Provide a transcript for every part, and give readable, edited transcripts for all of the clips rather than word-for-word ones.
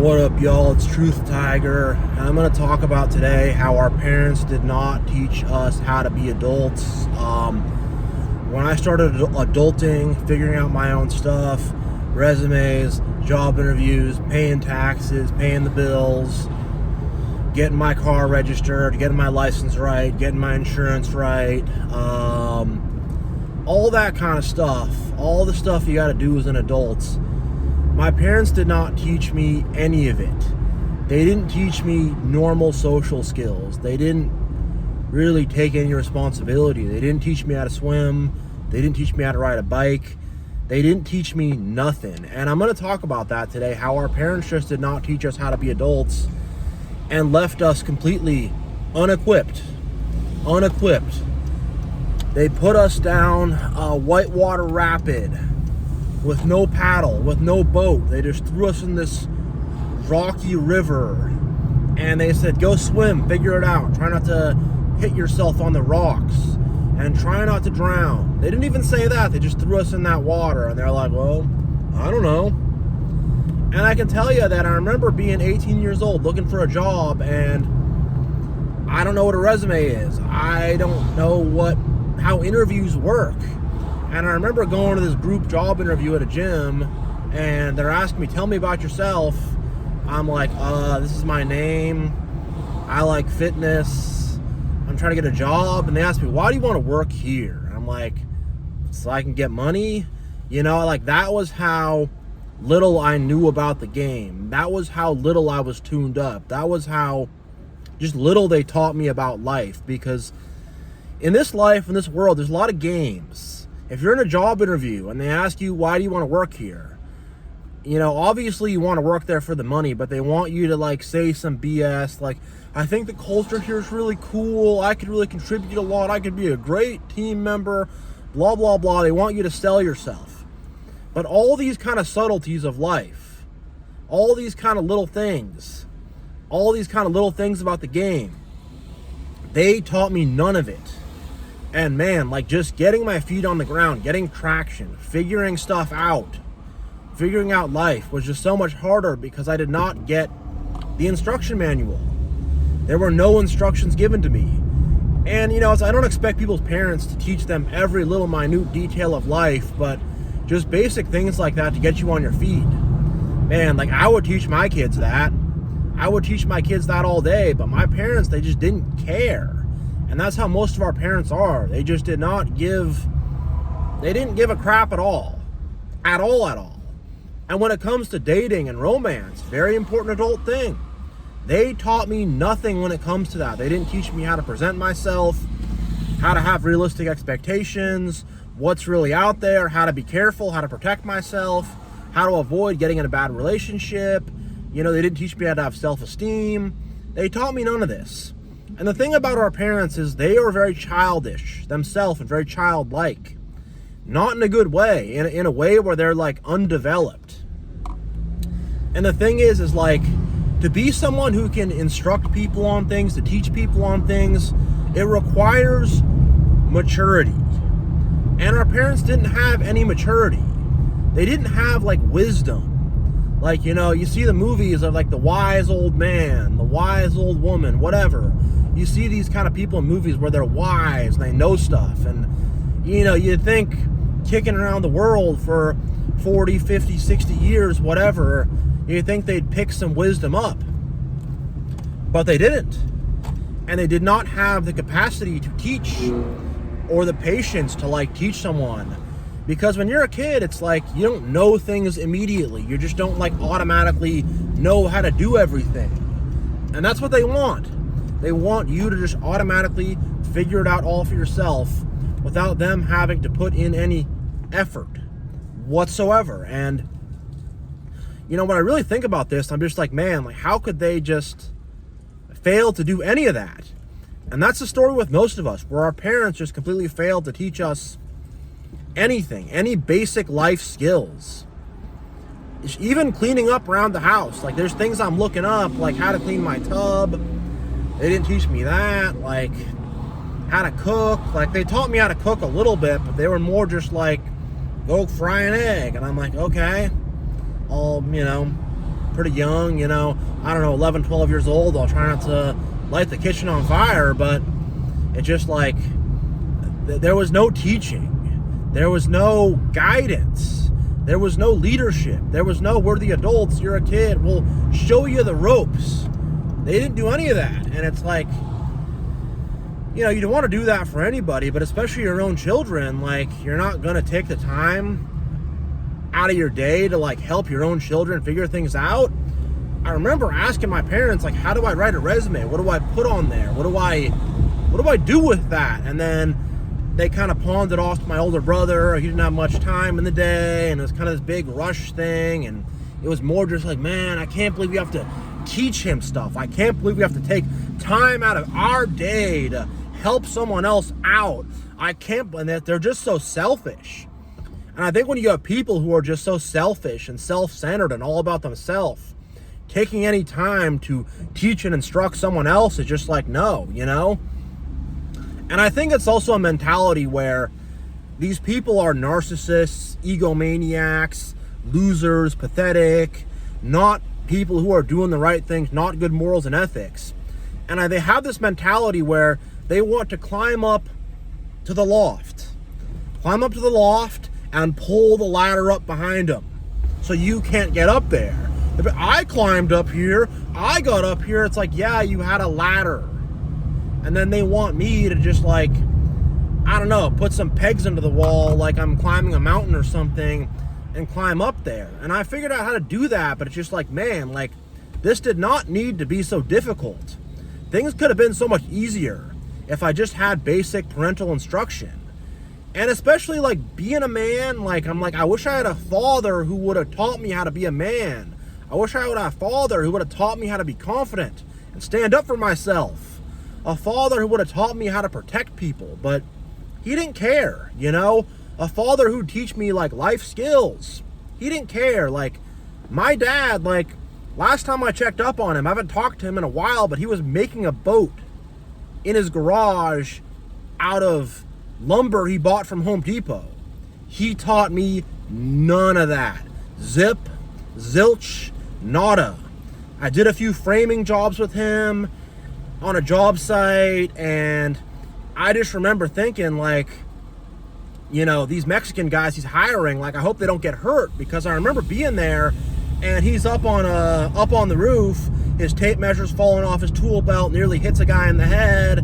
What up, y'all? It's TruthTiger, and I'm going to talk about today how our parents did not teach us how to be adults. When I started adulting, figuring out my own stuff, resumes, job interviews, paying taxes, paying the bills, getting my car registered, getting my license right, getting my insurance right, all that kind of stuff, all the stuff you got to do as an adult. My parents did not teach me any of it. They didn't teach me normal social skills. They didn't really take any responsibility. They didn't teach me how to swim. They didn't teach me how to ride a bike. They didn't teach me nothing. And I'm going to talk about that today, how our parents just did not teach us how to be adults and left us completely unequipped. They put us down a whitewater rapid with no paddle, with no boat. They just threw us in this rocky river and they said, go swim, figure it out. Try not to hit yourself on the rocks and try not to drown. They didn't even say that. They just threw us in that water and they're like, well, I don't know. And I can tell you that I remember being 18 years old looking for a job, and I don't know what a resume is. I don't know how interviews work. And I remember going to this group job interview at a gym, and they're asking me, tell me about yourself. I'm like, this is my name. I like fitness. I'm trying to get a job. And they asked me, why do you want to work here? And I'm like, so I can get money. You know, like that was how little I knew about the game. That was how little I was tuned up. That was how just little they taught me about life. Because in this life, in this world, there's a lot of games. If you're in a job interview and they ask you, why do you want to work here? You know, obviously you want to work there for the money, but they want you to like say some BS like, I think the culture here is really cool. I could really contribute a lot. I could be a great team member, blah, blah, blah. They want you to sell yourself. But all these kind of subtleties of life, all these kind of little things, about the game, they taught me none of it. And man, like just getting my feet on the ground, getting traction, figuring stuff out, figuring out life was just so much harder because I did not get the instruction manual. There were no instructions given to me. And you know, I don't expect people's parents to teach them every little minute detail of life, but just basic things like that to get you on your feet. Man, like I would teach my kids that. I would teach my kids that all day, but my parents, they just didn't care. And that's how most of our parents are. They just didn't give a crap at all. At all. And when it comes to dating and romance, very important adult thing. They taught me nothing when it comes to that. They didn't teach me how to present myself, how to have realistic expectations, what's really out there, how to be careful, how to protect myself, how to avoid getting in a bad relationship. You know, they didn't teach me how to have self-esteem. They taught me none of this. And the thing about our parents is they are very childish themselves and very childlike. Not in a good way, in a way where they're like undeveloped. And the thing is like, to be someone who can instruct people on things, to teach people on things, it requires maturity. And our parents didn't have any maturity. They didn't have like wisdom. Like, you know, you see the movies of like the wise old man, the wise old woman, whatever. You see these kind of people in movies where they're wise and they know stuff. And, you know, you'd think kicking around the world for 40, 50, 60 years, whatever, you'd think they'd pick some wisdom up. But they didn't. And they did not have the capacity to teach or the patience to like teach someone. Because when you're a kid, it's like you don't know things immediately. You just don't like automatically know how to do everything. And that's what they want. They want you to just automatically figure it out all for yourself without them having to put in any effort whatsoever. And, you know, when I really think about this, I'm just like, man, like how could they just fail to do any of that? And that's the story with most of us, where our parents just completely failed to teach us anything, any basic life skills. Even cleaning up around the house. Like there's things I'm looking up, like how to clean my tub. They didn't teach me that. Like how to cook. Like they taught me how to cook a little bit, but they were more just like, go fry an egg. And I'm like, okay, I'll, you know, pretty young, you know, I don't know, 11, 12 years old. I'll try not to light the kitchen on fire, but it's just like, there was no teaching. There was no guidance. There was no leadership. There was no, we're the adults, you're a kid, we'll show you the ropes. They didn't do any of that. And it's like, you know, you don't want to do that for anybody, but especially your own children. Like, you're not going to take the time out of your day to like help your own children figure things out. I remember asking my parents, like, how do I write a resume? What do I put on there? What do I do with that? And then they kind of pawned it off to my older brother. He didn't have much time in the day, and it was kind of this big rush thing. And it was more just like, man, I can't believe we have to teach him stuff. I can't believe we have to take time out of our day to help someone else out. I can't, and they're just so selfish. And I think when you have people who are just so selfish and self-centered and all about themselves, taking any time to teach and instruct someone else is just like, no, you know? And I think it's also a mentality where these people are narcissists, egomaniacs, losers, pathetic, not people who are doing the right things, not good morals and ethics. And they have this mentality where they want to climb up to the loft and pull the ladder up behind them so you can't get up there. I climbed up here, I got up here. It's like, yeah, you had a ladder. And then they want me to just like, I don't know, put some pegs into the wall like I'm climbing a mountain or something and climb up there. And I figured out how to do that, but it's just like, man, like, this did not need to be so difficult. Things could have been so much easier if I just had basic parental instruction. And especially like being a man, like, I'm like, I wish I had a father who would have taught me how to be a man. I wish I would have a father who would have taught me how to be confident and stand up for myself. A father who would have taught me how to protect people, but he didn't care, you know? A father who'd teach me like life skills. He didn't care. Like, my dad, like, last time I checked up on him, I haven't talked to him in a while, but he was making a boat in his garage out of lumber he bought from Home Depot. He taught me none of that. Zip, zilch, nada. I did a few framing jobs with him on a job site, and I just remember thinking, like, you know, these Mexican guys he's hiring, like, I hope they don't get hurt, because I remember being there and he's up on the roof, his tape measure's falling off his tool belt, nearly hits a guy in the head.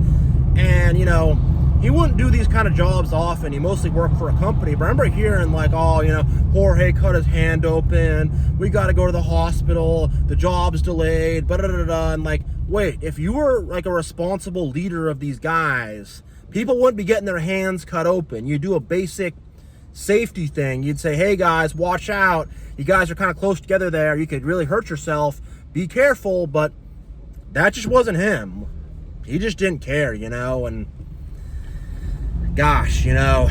And, you know, he wouldn't do these kind of jobs often. He mostly worked for a company. But I remember hearing like, oh, you know, Jorge cut his hand open, we got to go to the hospital, the job's delayed, and like, wait, if you were like a responsible leader of these guys, people wouldn't be getting their hands cut open. You do a basic safety thing. You'd say, hey guys, watch out. You guys are kind of close together there. You could really hurt yourself. Be careful. But that just wasn't him. He just didn't care, you know. And gosh, you know,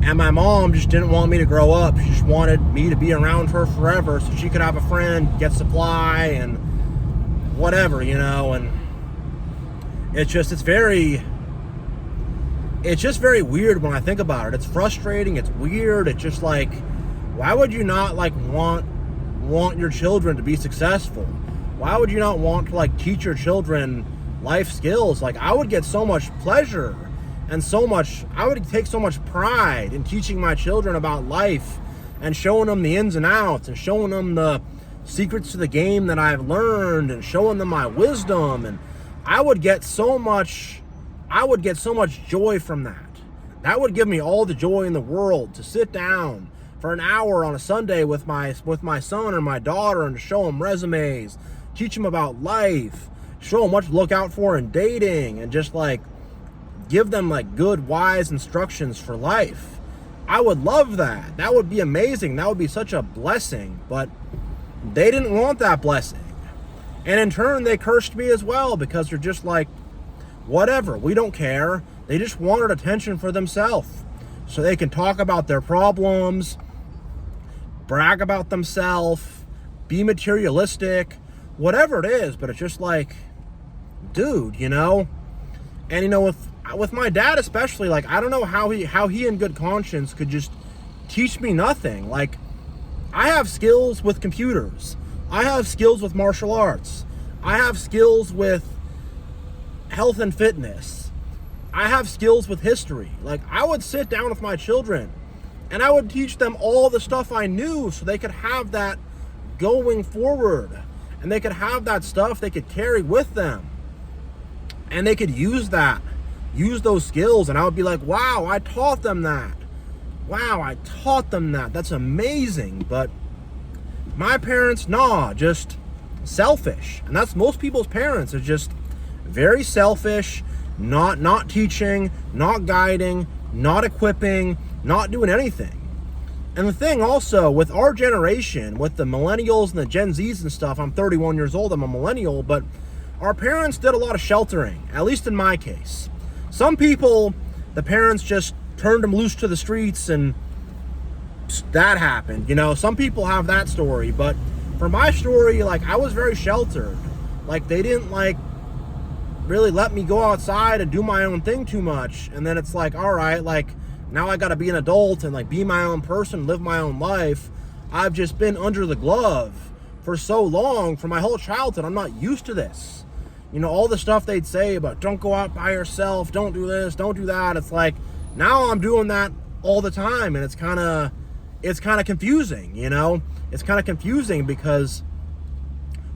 and my mom just didn't want me to grow up. She just wanted me to be around her forever so she could have a friend, get supply and whatever, you know. And it's just very weird when I think about it. It's frustrating, it's weird. It's just like, why would you not like want your children to be successful? Why would you not want to like teach your children life skills? Like, I would get so much pleasure and I would take so much pride in teaching my children about life and showing them the ins and outs and showing them the secrets to the game that I've learned and showing them my wisdom. And I would get so much joy from that. That would give me all the joy in the world to sit down for an hour on a Sunday with my son or my daughter and to show them resumes, teach them about life, show them what to look out for in dating, and just like give them like good, wise instructions for life. I would love that. That would be amazing. That would be such a blessing. But they didn't want that blessing. And in turn, they cursed me as well, because they're just like, whatever, we don't care. They just wanted attention for themselves so they can talk about their problems, brag about themselves, be materialistic, whatever it is. But it's just like, dude, you know. And you know, with my dad especially, like, I don't know how he in good conscience could just teach me nothing. Like, I have skills with computers. I have skills with martial arts. I have skills with health and fitness. I have skills with history. Like, I would sit down with my children and I would teach them all the stuff I knew so they could have that going forward. And they could have that stuff they could carry with them. And they could use those skills. And I would be like, wow, I taught them that. Wow, I taught them that. That's amazing. But my parents, nah, just selfish. And that's most people's parents, are just very selfish, not teaching, not guiding, not equipping, not doing anything. And the thing also with our generation, with the millennials and the Gen Zs and stuff, I'm 31 years old, I'm a millennial, but our parents did a lot of sheltering, at least in my case. Some people, the parents just turned them loose to the streets and that happened. You know, some people have that story, but for my story, like, I was very sheltered. Like, they didn't, like, really let me go outside and do my own thing too much. And then it's like, all right, like, now I got to be an adult and, like, be my own person, live my own life. I've just been under the glove for so long, for my whole childhood. I'm not used to this. You know, all the stuff they'd say about don't go out by yourself, don't do this, don't do that. It's like, now I'm doing that all the time, and it's kind of confusing, you know? It's kind of confusing because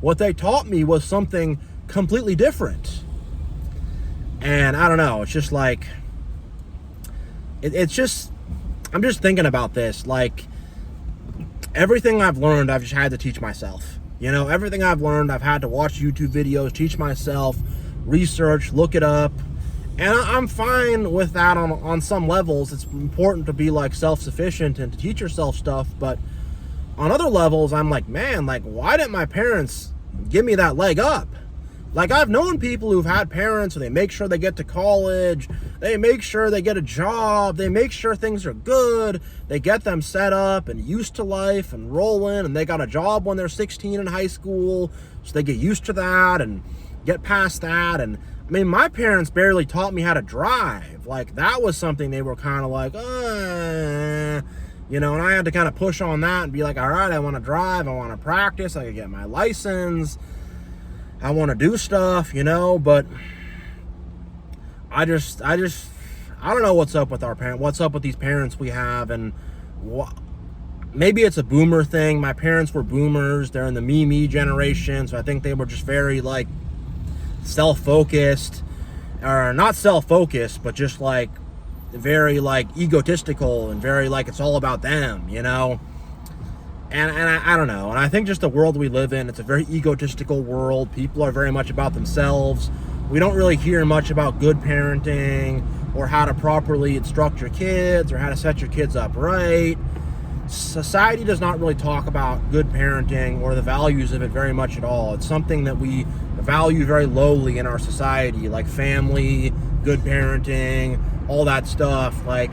what they taught me was something completely different. And I don't know, it's just like, it's just, I'm just thinking about this, like, everything I've learned, I've just had to teach myself. You know, everything I've learned, I've had to watch YouTube videos, teach myself, research, look it up. And I'm fine with that on some levels. It's important to be, like, self-sufficient and to teach yourself stuff. But on other levels, I'm like, man, like, why didn't my parents give me that leg up? Like, I've known people who've had parents and they make sure they get to college, they make sure they get a job, they make sure things are good, they get them set up and used to life and rolling, and they got a job when they're 16 in high school, so they get used to that and get past that. And I mean, my parents barely taught me how to drive. Like, that was something they were kind of like, you know, and I had to kind of push on that and be like, all right, I want to drive, I want to practice, I could get my license, I want to do stuff, you know. But I don't know what's up with our parents, what's up with these parents we have, and maybe it's a boomer thing. My parents were boomers, they're in the me generation, so I think they were just very, like, self-focused, or not self-focused, but just, like, very, like, egotistical and very, like, it's all about them, you know. And I don't know. And I think just the world we live in, it's a very egotistical world. People are very much about themselves. We don't really hear much about good parenting or how to properly instruct your kids or how to set your kids up right. Society does not really talk about good parenting or the values of it very much at all. It's something that we value very lowly in our society, like family, good parenting, all that stuff. Like,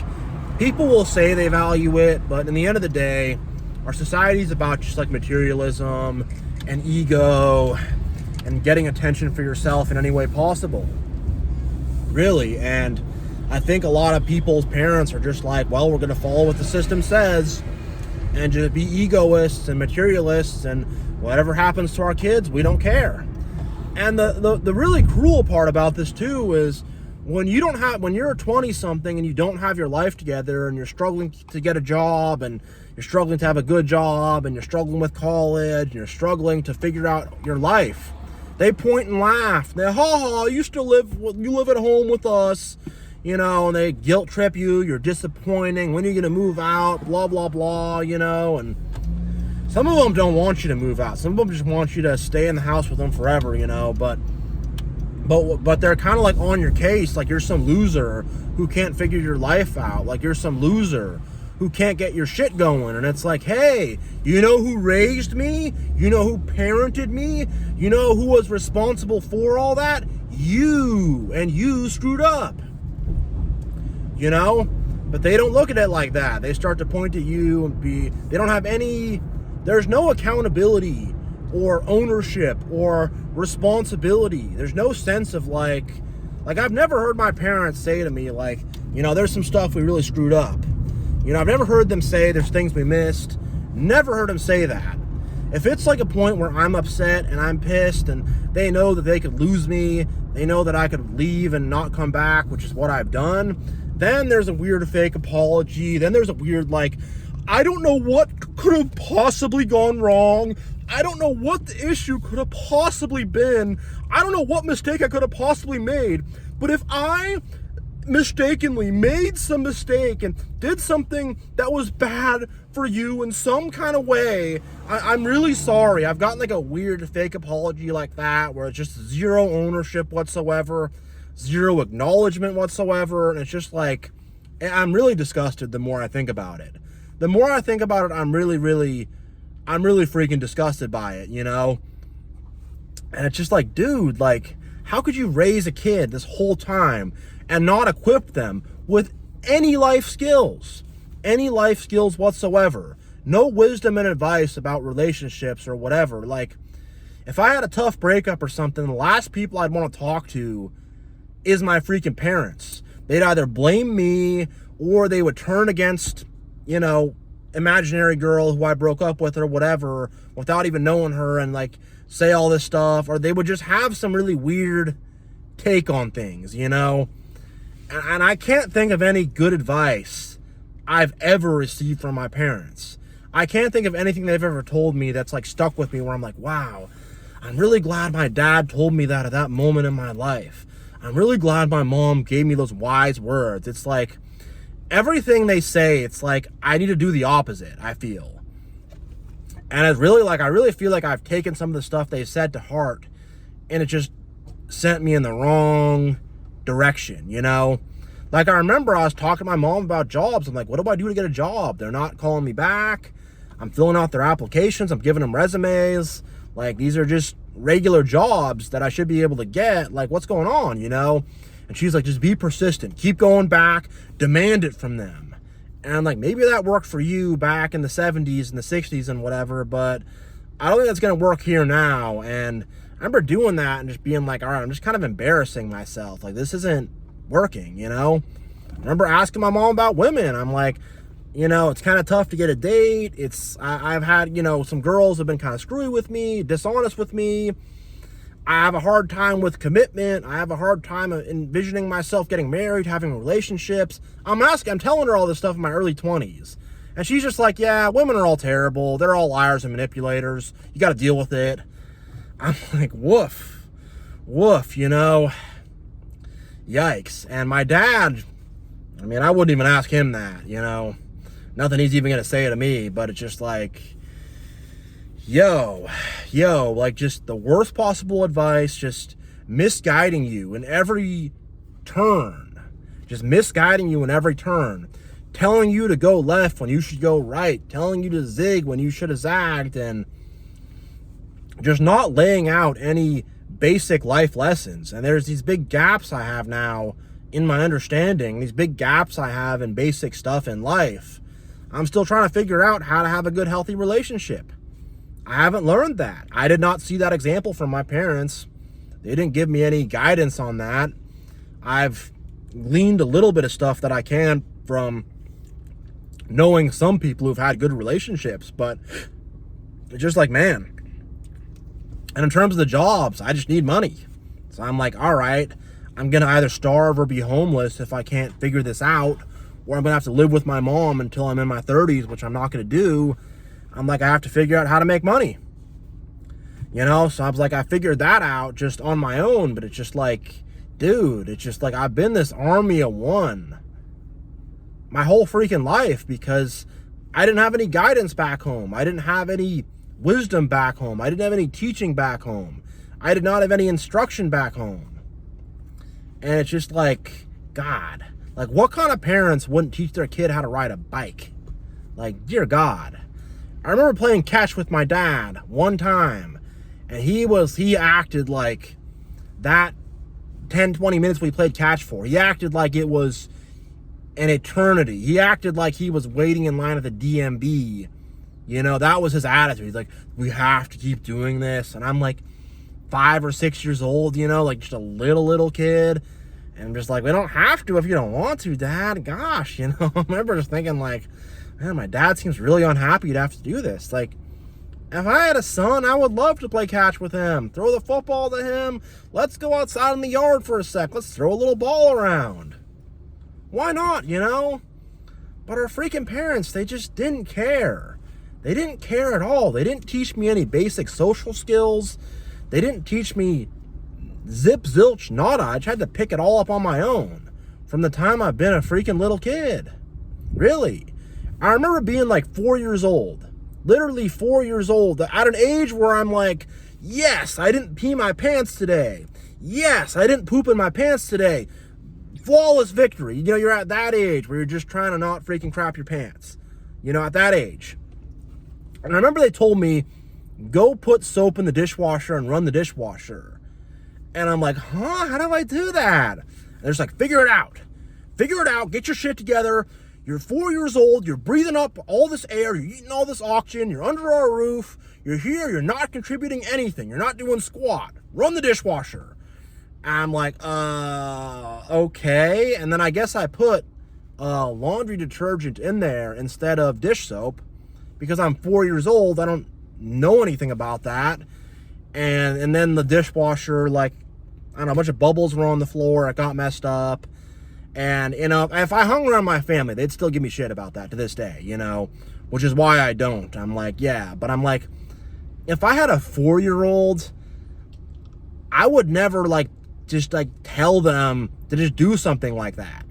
people will say they value it, but in the end of the day, our society is about just, like, materialism and ego and getting attention for yourself in any way possible, really. And I think a lot of people's parents are just like, well, we're going to follow what the system says and just be egoists and materialists, and whatever happens to our kids, we don't care. And the really cruel part about this too is when you're a 20-something and you don't have your life together and you're struggling to get a job and you're struggling to have a good job and you're struggling with college and you're struggling to figure out your life, they point and laugh. They, you live at home with us, you know, and they guilt trip you. You're disappointing. When are you going to move out? Blah, blah, blah, you know. And some of them don't want you to move out. Some of them just want you to stay in the house with them forever, you know. But they're kind of like on your case, like you're some loser who can't figure your life out. Like you're some loser who can't get your shit going. And it's like, hey, you know who raised me? You know who parented me? You know who was responsible for all that? You. And you screwed up. You know? But they don't look at it like that. They start to point at you and they don't have there's no accountability or ownership or responsibility. There's no sense of like I've never heard my parents say to me, like, you know, there's some stuff we really screwed up. You know, I've never heard them say there's things we missed. Never heard them say that. If it's like a point where I'm upset and I'm pissed and they know that they could lose me, they know that I could leave and not come back, which is what I've done, then there's a weird fake apology. Then there's a weird, like, I don't know what could have possibly gone wrong. I don't know what the issue could have possibly been. I don't know what mistake I could have possibly made. But if I mistakenly made some mistake and did something that was bad for you in some kind of way, I'm really sorry. I've gotten like a weird fake apology like that where it's just zero ownership whatsoever, zero acknowledgement whatsoever, and it's just like, I'm really disgusted the more I think about it. The more I think about it, I'm really freaking disgusted by it, you know? And it's just like, dude, like, how could you raise a kid this whole time and not equip them with any life skills whatsoever? No wisdom and advice about relationships or whatever. Like, if I had a tough breakup or something, the last people I'd want to talk to is my freaking parents. They'd either blame me or they would turn against, you know, imaginary girl who I broke up with or whatever without even knowing her and like say all this stuff, or they would just have some really weird take on things, you know? And I can't think of any good advice I've ever received from my parents. I can't think of anything they've ever told me that's like stuck with me where I'm like, wow, I'm really glad my dad told me that at that moment in my life. I'm really glad my mom gave me those wise words. It's like everything they say, it's like I need to do the opposite, I feel. And it's really like, I really feel like I've taken some of the stuff they said to heart and it just sent me in the wrong direction, you know? Like, I remember I was talking to my mom about jobs. I'm like, what do I do to get a job? They're not calling me back. I'm filling out their applications. I'm giving them resumes. Like, these are just regular jobs that I should be able to get. Like, what's going on, you know? And she's like, just be persistent. Keep going back. Demand it from them. And I'm like, maybe that worked for you back in the 70s and the 60s and whatever, but I don't think that's going to work here now. And I remember doing that and just being like, all right, I'm just kind of embarrassing myself. Like, this isn't working, you know? I remember asking my mom about women. I'm like, you know, it's kind of tough to get a date. I've had, you know, some girls have been kind of screwy with me, dishonest with me. I have a hard time with commitment. I have a hard time envisioning myself getting married, having relationships. I'm telling her all this stuff in my early 20s. And she's just like, yeah, women are all terrible. They're all liars and manipulators. You got to deal with it. I'm like, woof, you know, yikes. And my dad, I mean, I wouldn't even ask him that, you know, nothing he's even going to say to me, but it's just like, yo, like just the worst possible advice, just misguiding you in every turn, telling you to go left when you should go right, telling you to zig when you should have zagged, and just not laying out any basic life lessons. And there's these big gaps I have now in my understanding, these big gaps I have in basic stuff in life. I'm still trying to figure out how to have a good, healthy relationship. I haven't learned that. I did not see that example from my parents. They didn't give me any guidance on that. I've gleaned a little bit of stuff that I can from knowing some people who've had good relationships, but it's just like, man. And in terms of the jobs, I just need money. So I'm like, all right, I'm going to either starve or be homeless if I can't figure this out, or I'm going to have to live with my mom until I'm in my 30s, which I'm not going to do. I'm like, I have to figure out how to make money, you know? So I was like, I figured that out just on my own, but it's just like, dude, it's just like, I've been this army of one my whole freaking life because I didn't have any guidance back home. I didn't have any wisdom back home. I didn't have any teaching back home. I did not have any instruction back home. And it's just like, God, like what kind of parents wouldn't teach their kid how to ride a bike? Like, dear God. I remember playing catch with my dad one time, and he acted like that 10, 20 minutes we played catch for. He acted like it was an eternity. He acted like he was waiting in line at the DMV. You know, that was his attitude. He's like, we have to keep doing this. And I'm like 5 or 6 years old, you know, like just a little kid. And I'm just like, we don't have to if you don't want to, Dad. Gosh, you know, I remember just thinking like, man, my dad seems really unhappy to have to do this. Like, If I had a son, I would love to play catch with him. Throw the football to him. Let's go outside in the yard for a sec. Let's throw a little ball around. Why not, you know? But our freaking parents, they just didn't care. They didn't care at all. They didn't teach me any basic social skills. They didn't teach me zip, zilch, nada. I just had to pick it all up on my own from the time I've been a freaking little kid. Really. I remember being like 4 years old. Literally 4 years old. At an age where I'm like, yes, I didn't pee my pants today. Yes, I didn't poop in my pants today. Flawless victory. You know, you're at that age where you're just trying to not freaking crap your pants. You know, at that age. And I remember they told me, go put soap in the dishwasher and run the dishwasher. And I'm like, huh? How do I do that? And they're just like, figure it out. Figure it out. Get your shit together. You're 4 years old. You're breathing up all this air. You're eating all this oxygen. You're under our roof. You're here. You're not contributing anything. You're not doing squat. Run the dishwasher. And I'm like, okay. And then I guess I put laundry detergent in there instead of dish soap because I'm 4 years old. I don't know anything about that. And then the dishwasher, like, I don't know, a bunch of bubbles were on the floor. It got messed up. And, you know, if I hung around my family, they'd still give me shit about that to this day, you know, which is why I don't. I'm like, yeah, but I'm like, if I had a 4-year-old, I would never, like, just, like, tell them to just do something like that.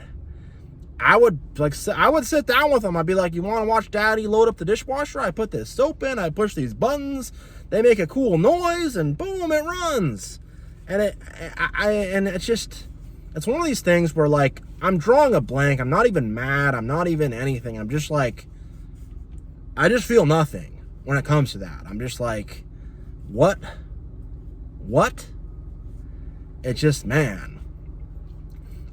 I would sit down with them. I'd be like, you want to watch Daddy load up the dishwasher? I put this soap in, I push these buttons, they make a cool noise, and boom, it runs. And it's just, it's one of these things where, like, I'm drawing a blank. I'm not even mad. I'm not even anything. I'm just like, I just feel nothing when it comes to that. I'm just like, what? It's just, man.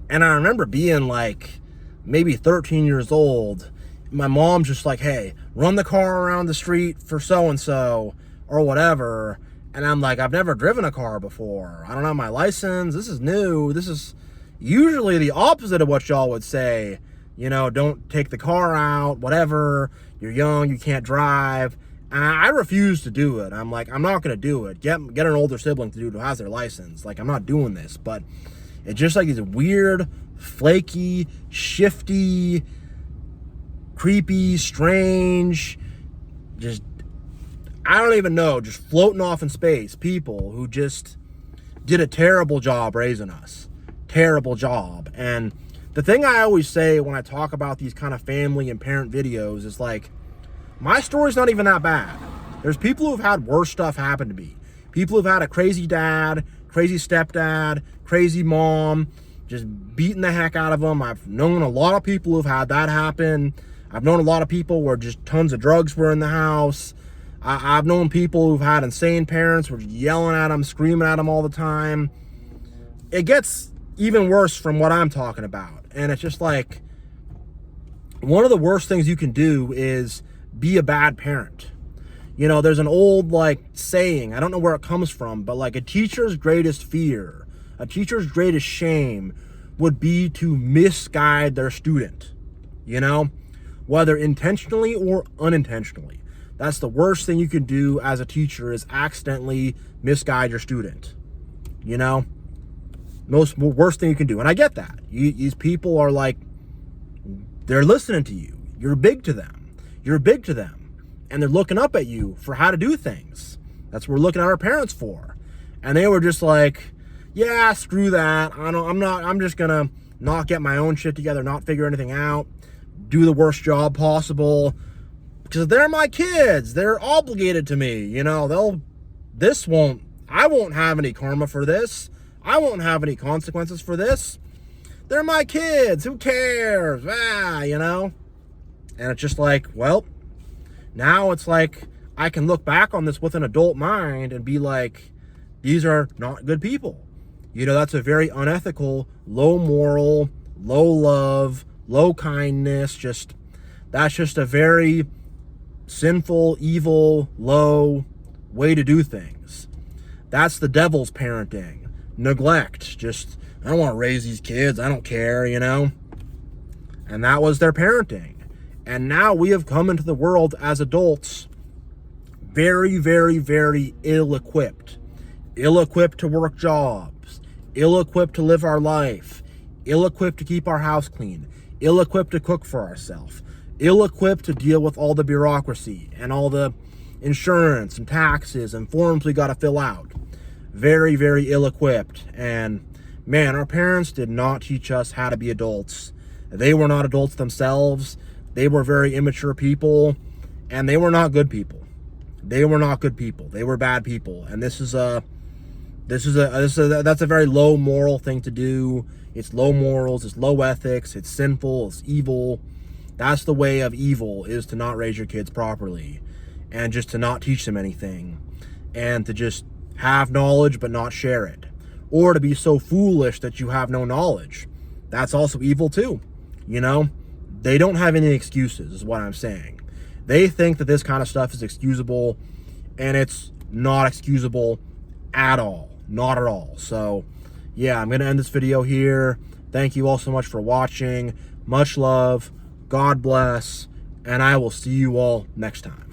And I remember being like, maybe 13 years old. My mom's just like, hey, run the car around the street for so-and-so or whatever. And I'm like, I've never driven a car before. I don't have my license. This is new. This is usually the opposite of what y'all would say. You know, don't take the car out, whatever. You're young, you can't drive. And I refuse to do it. I'm like, I'm not going to do it. Get an older sibling to do it who has their license. Like, I'm not doing this. But it's just like these weird, flaky, shifty, creepy, strange, just, I don't even know, just floating off in space people who just did a terrible job raising us. Terrible job. And the thing I always say when I talk about these kind of family and parent videos is like, my story's not even that bad. There's people who've had worse stuff happen to me. People who've had a crazy dad, crazy stepdad, crazy mom, just beating the heck out of them. I've known a lot of people who've had that happen. I've known a lot of people where just tons of drugs were in the house. I've known people who've had insane parents who were yelling at them, screaming at them all the time. It gets even worse from what I'm talking about. And it's just like, one of the worst things you can do is be a bad parent. You know, there's an old, like, saying, I don't know where it comes from, but like, a teacher's greatest fear, a teacher's greatest shame would be to misguide their student, you know, whether intentionally or unintentionally. That's the worst thing you can do as a teacher, is accidentally misguide your student, you know, worst thing you can do. And I get that. These people are like, they're listening to you. You're big to them. You're big to them. And they're looking up at you for how to do things. That's what we're looking at our parents for. And they were just like, yeah, screw that. I'm just gonna not get my own shit together, not figure anything out, do the worst job possible, because they're my kids. They're obligated to me. You know, I won't have any karma for this. I won't have any consequences for this. They're my kids. Who cares? You know? And it's just like, well, now it's like, I can look back on this with an adult mind and be like, these are not good people. You know, that's a very unethical, low moral, low love, low kindness. That's just a very sinful, evil, low way to do things. That's the devil's parenting. Neglect. Just, I don't want to raise these kids. I don't care, you know? And that was their parenting. And now we have come into the world as adults very, very, very ill-equipped. Ill-equipped to work jobs, ill-equipped to live our life, ill-equipped to keep our house clean, ill-equipped to cook for ourselves, ill-equipped to deal with all the bureaucracy and all the insurance and taxes and forms we got to fill out. Very, very ill-equipped. And man, our parents did not teach us how to be adults. They were not adults themselves. They were very immature people, and they were not good people. They were not good people. They were bad people. And that's a very low moral thing to do. It's low morals, it's low ethics, it's sinful, it's evil. That's the way of evil, is to not raise your kids properly, and just to not teach them anything, and to just have knowledge but not share it, or to be so foolish that you have no knowledge. That's also evil too. You know, they don't have any excuses, is what I'm saying. They think that this kind of stuff is excusable, and it's not excusable at all. Not at all. So yeah, I'm gonna end this video here. Thank you all so much for watching. Much love, God bless, and I will see you all next time.